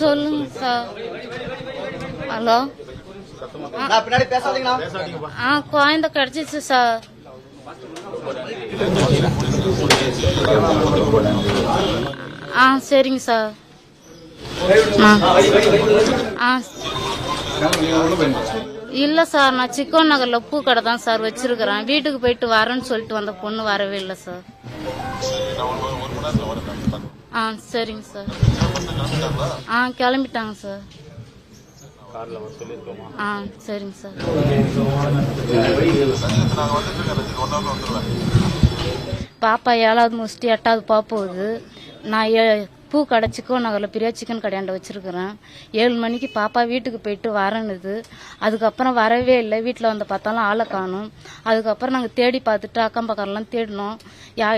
சொல்லுங்க sir. Hello, குழந்தை கிடைச்சிச்சு சார். சரிங்க சார். இல்ல சார், நான் சிக்கன் நகர்ல பூ கடை தான் சார் வச்சிருக்கிறேன். வீட்டுக்கு போயிட்டு வரேன்னு சொல்லிட்டு வந்த பொண்ணு வரவே இல்லை சார். சரிங்க சார். கிளம்பிட்டாங்க சார். சரிங்க சார். பாப்பா 7வது முடிச்சுட்டு 8வது போகுது. நான் பூ கடை சிக்கன் நகரில் பிரியா சிக்கன் கடையாண்ட வச்சிருக்கிறேன். 7 மணிக்கு பாப்பா வீட்டுக்கு போயிட்டு வரணுது. அதுக்கப்புறம் வரவே இல்லை. வீட்டில் வந்து பார்த்தாலும் ஆளை காணும். அதுக்கப்புறம் நாங்கள் தேடி பார்த்துட்டு அக்கம் பக்கம்லாம் தேடினோம்.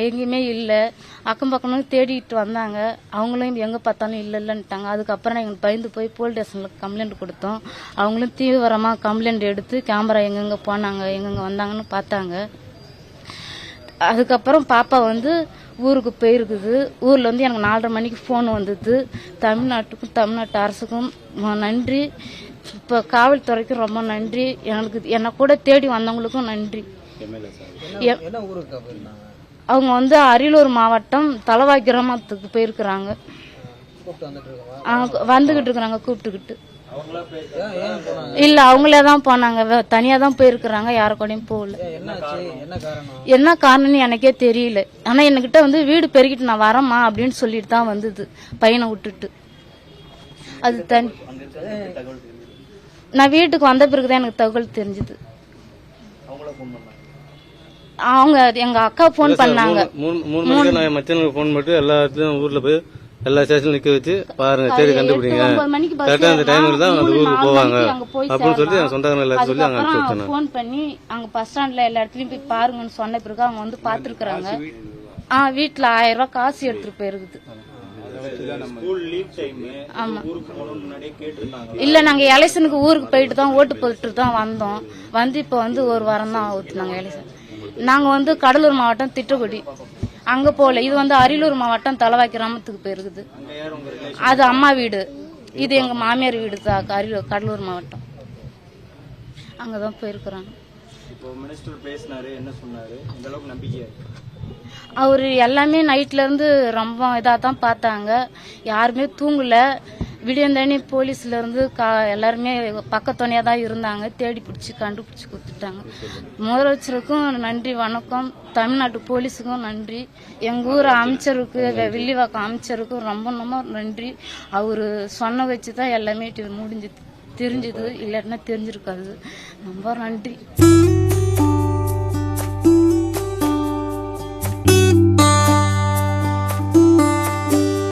எங்கேயுமே இல்லை. அக்கம் பக்கமும் தேடிட்டு வந்தாங்க. அவங்களும் எங்கே பார்த்தாலும் இல்லைன்னுட்டாங்க. அதுக்கப்புறம் எங்களுக்கு பயந்து போய் போலீஸ் ஸ்டேஷனில் கம்ப்ளைண்ட் கொடுத்தோம். அவங்களும் தீவிரமாக கம்ப்ளைண்ட் எடுத்து கேமரா எங்கெங்கே போனாங்க எங்கெங்கே வந்தாங்கன்னு பார்த்தாங்க. அதுக்கப்புறம் பாப்பா வந்து ஊருக்கு போயிருக்குது. ஊரில் வந்து எனக்கு 4:30 மணிக்கு ஃபோன் வந்தது. தமிழ்நாட்டுக்கும் தமிழ்நாட்டு அரசுக்கும் நன்றி. இப்போ காவல்துறைக்கும் ரொம்ப நன்றி. என்னை கூட தேடி வந்தவங்களுக்கும் நன்றி. அவங்க வந்து அரியலூர் மாவட்டம் தலவாய் கிராமத்துக்கு போயிருக்கிறாங்க. வந்துகிட்டு இருக்கிறாங்க கூப்பிட்டுக்கிட்டு. இல்ல, அவங்களே தான் போனாங்க. தனியா தான் போயிருக்கிறாங்க. யார கூடயும் போகல. என்ன காரணம்னு எனக்கே தெரியல. ஆனா என்கிட்ட வந்து வீடு பெருகிட்டு நான் வரமா அப்படின்னு சொல்லிட்டு தான் வந்தது பையனை விட்டுட்டு. அது தனி. நான் வீட்டுக்கு வந்த பிறகுதான் எனக்கு தகவல் தெரிஞ்சது. அவங்க எங்க அக்கா போன் பண்ணாங்க. 3 மணிக்கு மச்சனுக்கு போன் பண்ணிட்டு எல்லா இடத்துலயும் ஊர்ல போய் எல்லா ஸ்டேஷன்ல நிக்க வச்சு பாருங்க, தேடி கண்டுபிடிங்க. கரெக்டா அந்த டைமுக்கு தான் அந்த ஊருக்கு போவாங்க அப்படின்னு சொல்லி சொந்தக்காரங்க எல்லாரும் சொல்லி அங்க அனுப்பிச்சு வச்சேன். போன் பண்ணி அங்க பஸ் ஸ்டாண்ட்ல எல்லா இடத்துலயும் போய் பாருங்கன்னு சொன்ன பிறகு அவங்க வந்து பாத்துருக்காங்க. வீட்டுல 1000 ரூபாய் காசு எடுத்துட்டு போயிருக்குது. இல்ல, நாங்க எலெக்ஷனுக்கு ஊருக்கு போயிட்டு தான் ஓட்டு போட்டு தான் வந்தோம். வந்து இப்ப வந்து 1 வாரம் தான் ஆகுது. நாங்க எலெக்ஷன் நாங்க வந்து கடலூர் மாவட்டம் திட்டக்குடி அங்க போல. இது வந்து அரியலூர் மாவட்டம் தலவாய் கிராமத்துக்கு போயிருக்குது. அது அம்மா வீடு. இது எங்க மாமியார் வீடு தான் கடலூர் மாவட்டம். அங்கதான் போயிருக்கிறாங்க. அவரு எல்லாமே நைட்ல இருந்து ரொம்ப இதா தான் பார்த்தாங்க. யாருமே தூங்கல. விடியந்தானே போலீஸ்ல இருந்து எல்லாருமே பக்கத்துணையா தான் இருந்தாங்க. தேடி பிடிச்சி கண்டுபிடிச்சி கொடுத்துட்டாங்க. முதலமைச்சருக்கும் நன்றி, வணக்கம். தமிழ்நாட்டு போலீஸுக்கும் நன்றி. எங்க ஊர் அமைச்சருக்கு, வில்லிவாக்கம் அமைச்சருக்கும் ரொம்ப ரொம்ப நன்றி. அவரு சொன்ன வச்சுதான் எல்லாமே முடிஞ்சது, தெரிஞ்சது. இல்லைன்னா தெரிஞ்சிருக்காது. ரொம்ப நன்றி.